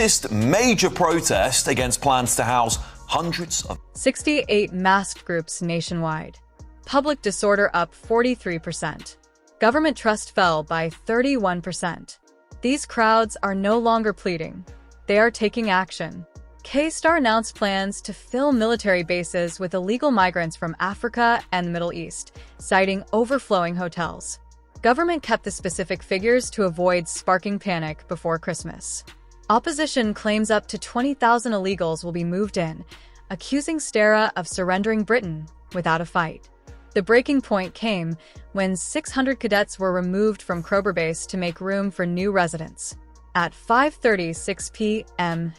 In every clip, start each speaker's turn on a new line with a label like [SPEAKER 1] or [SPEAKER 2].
[SPEAKER 1] latest major protest against plans to house hundreds of
[SPEAKER 2] 68 masked groups nationwide. Public disorder up 43%. Government trust fell by 31%. These crowds are no longer pleading. They are taking action. K-Star announced plans to fill military bases with illegal migrants from Africa and the Middle East, citing overflowing hotels. Government kept the specific figures to avoid sparking panic before Christmas. Opposition claims up to 20,000 illegals will be moved in, accusing Stara of surrendering Britain without a fight. The breaking point came when 600 cadets were removed from Kroger Base to make room for new residents. At 5:36 p.m.,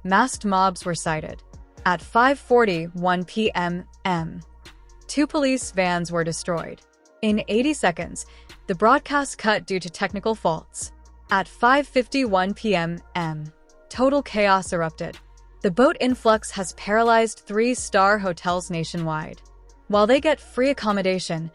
[SPEAKER 2] masked mobs were sighted. At 5:41 p.m., 2 police vans were destroyed. In 80 seconds, the broadcast cut due to technical faults. At 5:51 p.m., total chaos erupted. The boat influx has paralyzed 3-star hotels nationwide. While they get free accommodation,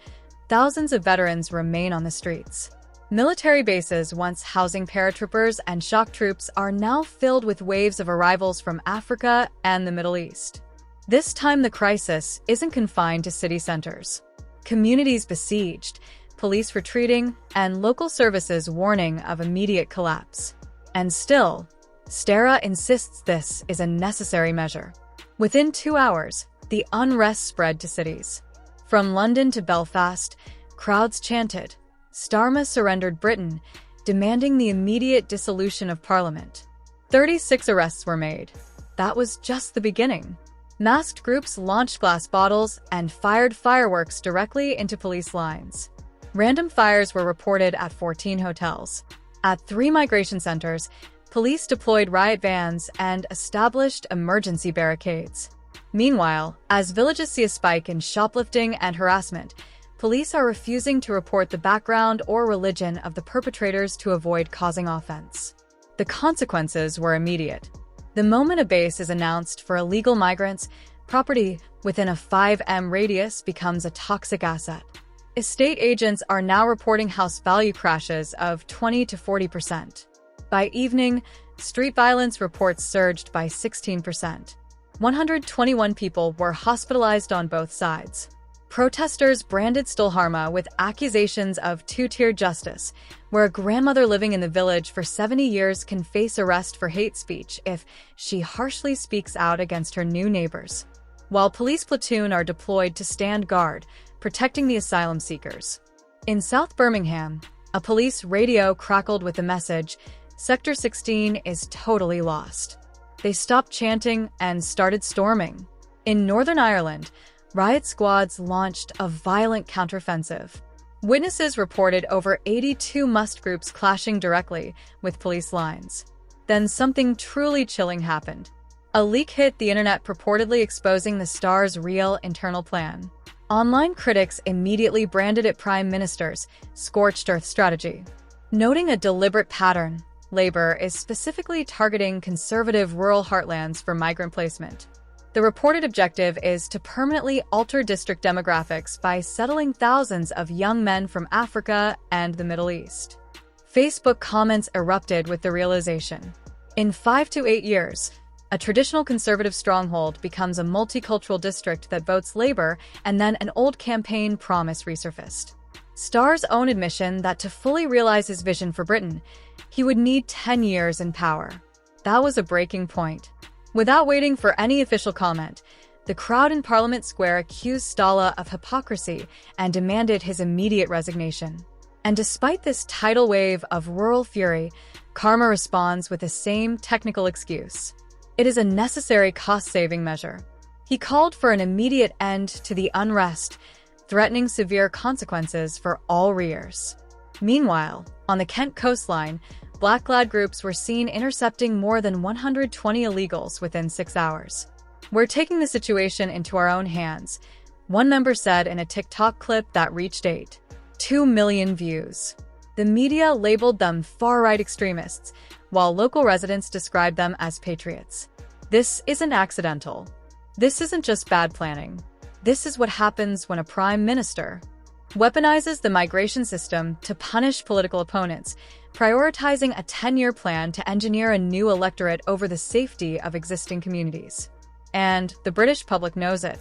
[SPEAKER 2] thousands of veterans remain on the streets. Military bases once housing paratroopers and shock troops are now filled with waves of arrivals from Africa and the Middle East. This time the crisis isn't confined to city centers. Communities besieged, police retreating, and local services warning of immediate collapse. And still, Stara insists this is a necessary measure. Within 2 hours, the unrest spread to cities. From London to Belfast, crowds chanted, "Starmer surrendered Britain," demanding the immediate dissolution of Parliament. 36 arrests were made. That was just the beginning. Masked groups launched glass bottles and fired fireworks directly into police lines. Random fires were reported at 14 hotels. At 3 migration centers, police deployed riot vans and established emergency barricades. Meanwhile, as villages see a spike in shoplifting and harassment, police are refusing to report the background or religion of the perpetrators to avoid causing offense. The consequences were immediate. The moment a base is announced for illegal migrants, property within a 5 m radius becomes a toxic asset. Estate agents are now reporting house value crashes of 20 to 40%. By evening, street violence reports surged by 16%. 121 people were hospitalized on both sides. Protesters branded Stolharma with accusations of two-tier justice, where a grandmother living in the village for 70 years can face arrest for hate speech if she harshly speaks out against her new neighbors, while police platoon are deployed to stand guard, protecting the asylum seekers. In South Birmingham, a police radio crackled with the message, "Sector 16 is totally lost." They stopped chanting and started storming. In Northern Ireland, riot squads launched a violent counteroffensive. Witnesses reported over 82 must groups clashing directly with police lines. Then something truly chilling happened. A leak hit the internet purportedly exposing the Star's real internal plan. Online critics immediately branded it Prime Minister's scorched earth strategy. Noting a deliberate pattern, Labour is specifically targeting conservative rural heartlands for migrant placement. The reported objective is to permanently alter district demographics by settling thousands of young men from Africa and the Middle East. Facebook comments erupted with the realization. In 5 to 8 years, a traditional conservative stronghold becomes a multicultural district that votes Labour, and then an old campaign promise resurfaced. Starr's own admission that to fully realize his vision for Britain, he would need 10 years in power. That was a breaking point. Without waiting for any official comment, the crowd in Parliament Square accused Stala of hypocrisy and demanded his immediate resignation. And despite this tidal wave of rural fury, Karma responds with the same technical excuse. It is a necessary cost-saving measure. He called for an immediate end to the unrest, threatening severe consequences for all rears. Meanwhile, on the Kent coastline, black-clad groups were seen intercepting more than 120 illegals within 6 hours. "We're taking the situation into our own hands," one member said in a TikTok clip that reached 8.2 million views. The media labeled them far-right extremists, while local residents described them as patriots. This isn't accidental. This isn't just bad planning. This is what happens when a prime minister weaponizes the migration system to punish political opponents, prioritizing a 10-year plan to engineer a new electorate over the safety of existing communities. And the British public knows it.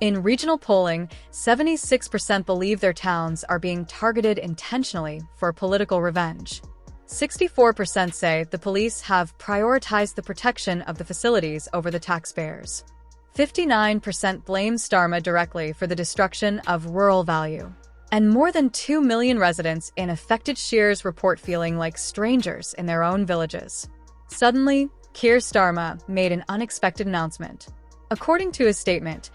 [SPEAKER 2] In regional polling, 76% believe their towns are being targeted intentionally for political revenge. 64% say the police have prioritized the protection of the facilities over the taxpayers. 59% blame Starma directly for the destruction of rural value. And more than 2 million residents in affected Shears report feeling like strangers in their own villages. Suddenly, Keir Starmer made an unexpected announcement. According to his statement,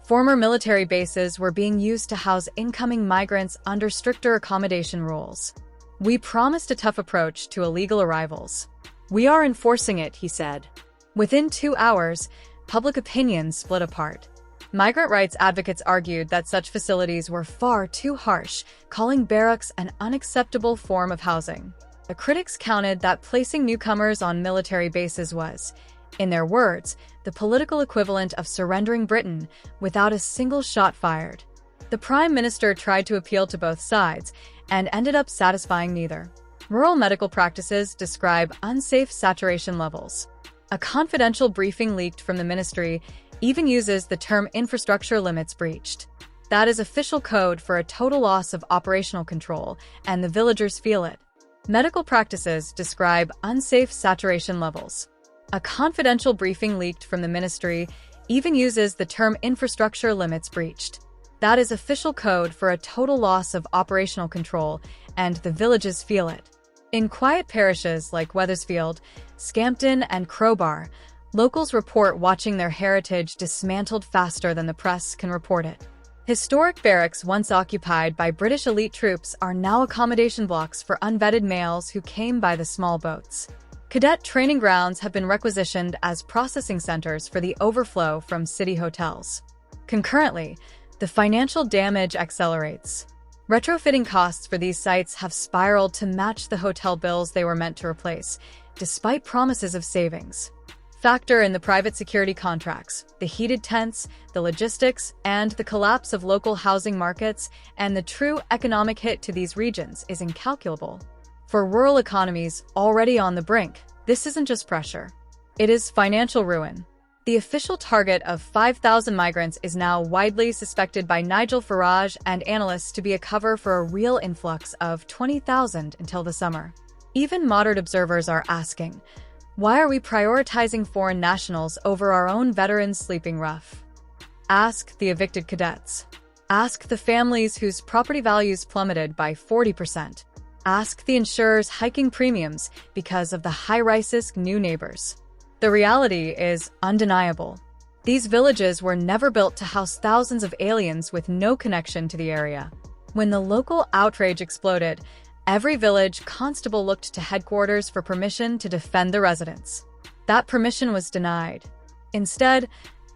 [SPEAKER 2] former military bases were being used to house incoming migrants under stricter accommodation rules. "We promised a tough approach to illegal arrivals. We are enforcing it," he said. Within 2 hours, public opinion split apart. Migrant rights advocates argued that such facilities were far too harsh, calling barracks an unacceptable form of housing. The critics counted that placing newcomers on military bases was, in their words, the political equivalent of surrendering Britain without a single shot fired. The Prime Minister tried to appeal to both sides and ended up satisfying neither. Rural medical practices describe unsafe saturation levels. A confidential briefing leaked from the ministry even uses the term infrastructure limits breached. That is official code for a total loss of operational control, and the villagers feel it. Medical practices describe unsafe saturation levels. A confidential briefing leaked from the ministry even uses the term infrastructure limits breached. That is official code for a total loss of operational control, and the villages feel it. In quiet parishes like Wethersfield, Scampton, and Crowbar, locals report watching their heritage dismantled faster than the press can report it. Historic barracks once occupied by British elite troops are now accommodation blocks for unvetted males who came by the small boats. Cadet training grounds have been requisitioned as processing centers for the overflow from city hotels. Concurrently, the financial damage accelerates. Retrofitting costs for these sites have spiraled to match the hotel bills they were meant to replace, despite promises of savings. Factor in the private security contracts, the heated tents, the logistics, and the collapse of local housing markets, and the true economic hit to these regions is incalculable. For rural economies already on the brink, this isn't just pressure. It is financial ruin. The official target of 5,000 migrants is now widely suspected by Nigel Farage and analysts to be a cover for a real influx of 20,000 until the summer. Even moderate observers are asking, why are we prioritizing foreign nationals over our own veterans sleeping rough? Ask the evicted cadets. Ask the families whose property values plummeted by 40%. Ask the insurers hiking premiums because of the high-risk new neighbors. The reality is undeniable. These villages were never built to house thousands of aliens with no connection to the area. When the local outrage exploded, every village constable looked to headquarters for permission to defend the residents. That permission was denied. Instead,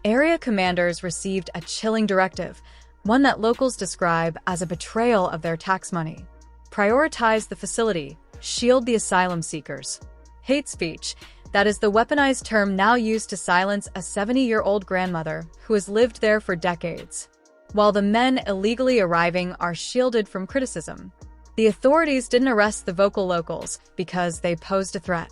[SPEAKER 2] area commanders received a chilling directive, one that locals describe as a betrayal of their tax money. Prioritize the facility, shield the asylum seekers. Hate speech, that is the weaponized term now used to silence a 70-year-old grandmother who has lived there for decades. While the men illegally arriving are shielded from criticism, the authorities didn't arrest the vocal locals because they posed a threat.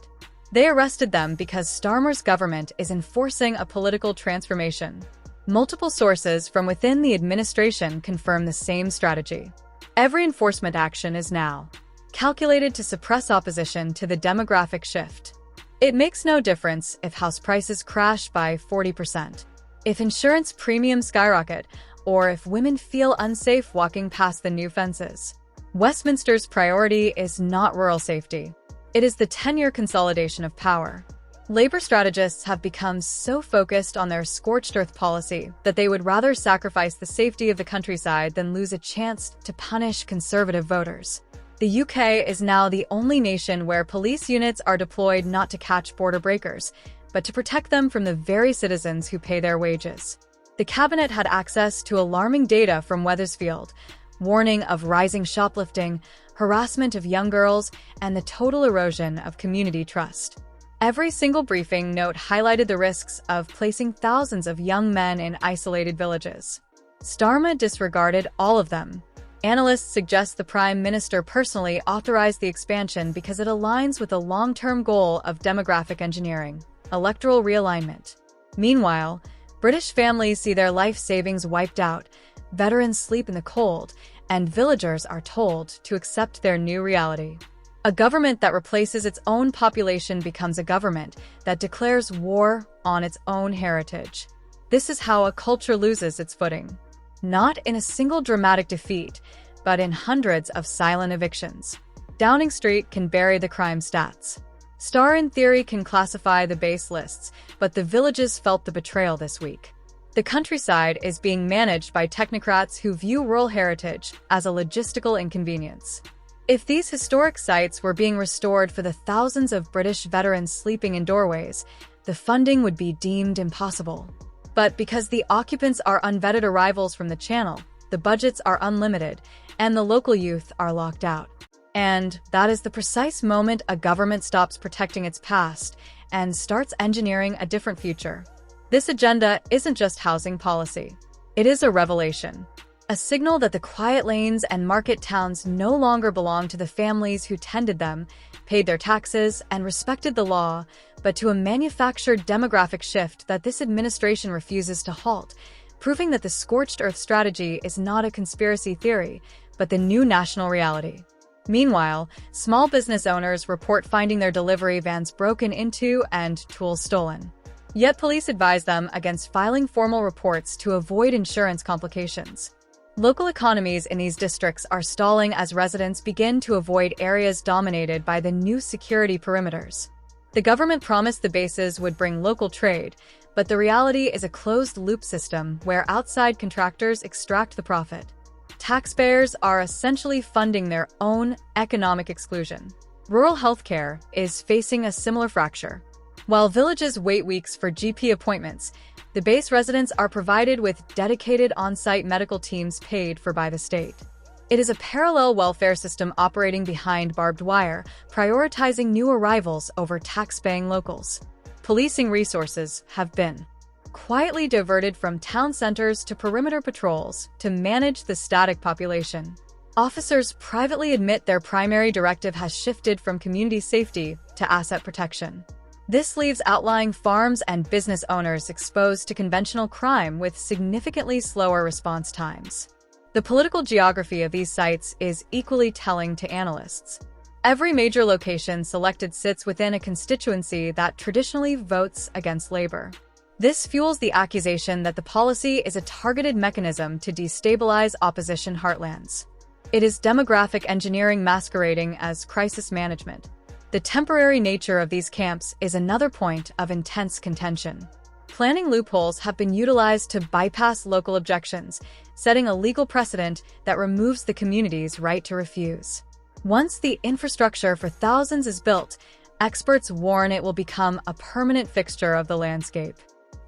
[SPEAKER 2] They arrested them because Starmer's government is enforcing a political transformation. Multiple sources from within the administration confirm the same strategy. Every enforcement action is now calculated to suppress opposition to the demographic shift. It makes no difference if house prices crash by 40%, if insurance premiums skyrocket, or if women feel unsafe walking past the new fences. Westminster's priority is not rural safety. It is the 10-year consolidation of power. Labor strategists have become so focused on their scorched earth policy that they would rather sacrifice the safety of the countryside than lose a chance to punish conservative voters. The UK is now the only nation where police units are deployed not to catch border breakers, but to protect them from the very citizens who pay their wages. The cabinet had access to alarming data from Wethersfield, warning of rising shoplifting, harassment of young girls, and the total erosion of community trust. Every single briefing note highlighted the risks of placing thousands of young men in isolated villages. Starmer disregarded all of them. Analysts suggest the Prime Minister personally authorized the expansion because it aligns with the long-term goal of demographic engineering, electoral realignment. Meanwhile, British families see their life savings wiped out, veterans sleep in the cold, and villagers are told to accept their new reality. A government that replaces its own population becomes a government that declares war on its own heritage. This is how a culture loses its footing. Not in a single dramatic defeat, but in hundreds of silent evictions. Downing Street can bury the crime stats. Star in theory can classify the base lists, but the villages felt the betrayal this week. The countryside is being managed by technocrats who view rural heritage as a logistical inconvenience. If these historic sites were being restored for the thousands of British veterans sleeping in doorways, the funding would be deemed impossible. But because the occupants are unvetted arrivals from the Channel, the budgets are unlimited, and the local youth are locked out. And that is the precise moment a government stops protecting its past and starts engineering a different future. This agenda isn't just housing policy. It is a revelation. A signal that the quiet lanes and market towns no longer belong to the families who tended them, paid their taxes, and respected the law, but to a manufactured demographic shift that this administration refuses to halt, proving that the scorched earth strategy is not a conspiracy theory, but the new national reality. Meanwhile, small business owners report finding their delivery vans broken into and tools stolen. Yet police advise them against filing formal reports to avoid insurance complications. Local economies in these districts are stalling as residents begin to avoid areas dominated by the new security perimeters. The government promised the bases would bring local trade, but the reality is a closed-loop system where outside contractors extract the profit. Taxpayers are essentially funding their own economic exclusion. Rural healthcare is facing a similar fracture. While villages wait weeks for GP appointments, the base residents are provided with dedicated on-site medical teams paid for by the state. It is a parallel welfare system operating behind barbed wire, prioritizing new arrivals over tax-paying locals. Policing resources have been quietly diverted from town centers to perimeter patrols to manage the static population. Officers privately admit their primary directive has shifted from community safety to asset protection. This leaves outlying farms and business owners exposed to conventional crime with significantly slower response times. The political geography of these sites is equally telling to analysts. Every major location selected sits within a constituency that traditionally votes against labor. This fuels the accusation that the policy is a targeted mechanism to destabilize opposition heartlands. It is demographic engineering masquerading as crisis management. The temporary nature of these camps is another point of intense contention. Planning loopholes have been utilized to bypass local objections, setting a legal precedent that removes the community's right to refuse. Once the infrastructure for thousands is built, experts warn it will become a permanent fixture of the landscape.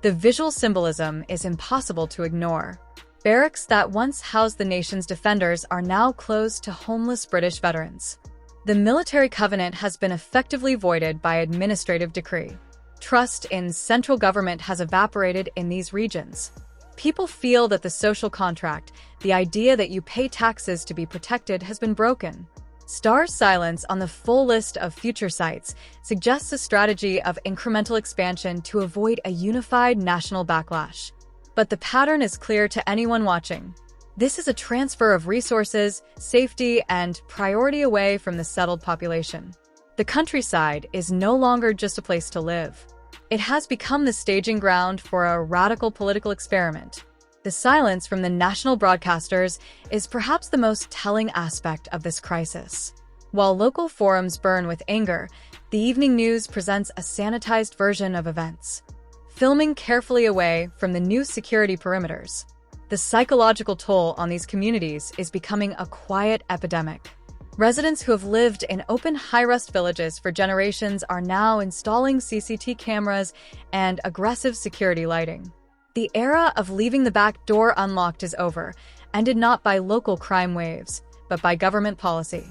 [SPEAKER 2] The visual symbolism is impossible to ignore. Barracks that once housed the nation's defenders are now closed to homeless British veterans. The military covenant has been effectively voided by administrative decree. Trust in central government has evaporated in these regions. People feel that the social contract, the idea that you pay taxes to be protected, has been broken. Star's silence on the full list of future sites suggests a strategy of incremental expansion to avoid a unified national backlash. But the pattern is clear to anyone watching. This is a transfer of resources, safety, and priority away from the settled population. The countryside is no longer just a place to live. It has become the staging ground for a radical political experiment. The silence from the national broadcasters is perhaps the most telling aspect of this crisis. While local forums burn with anger, the evening news presents a sanitized version of events, filming carefully away from the new security perimeters. The psychological toll on these communities is becoming a quiet epidemic. Residents who have lived in open high-rust villages for generations are now installing CCTV cameras and aggressive security lighting. The era of leaving the back door unlocked is over, ended not by local crime waves, but by government policy.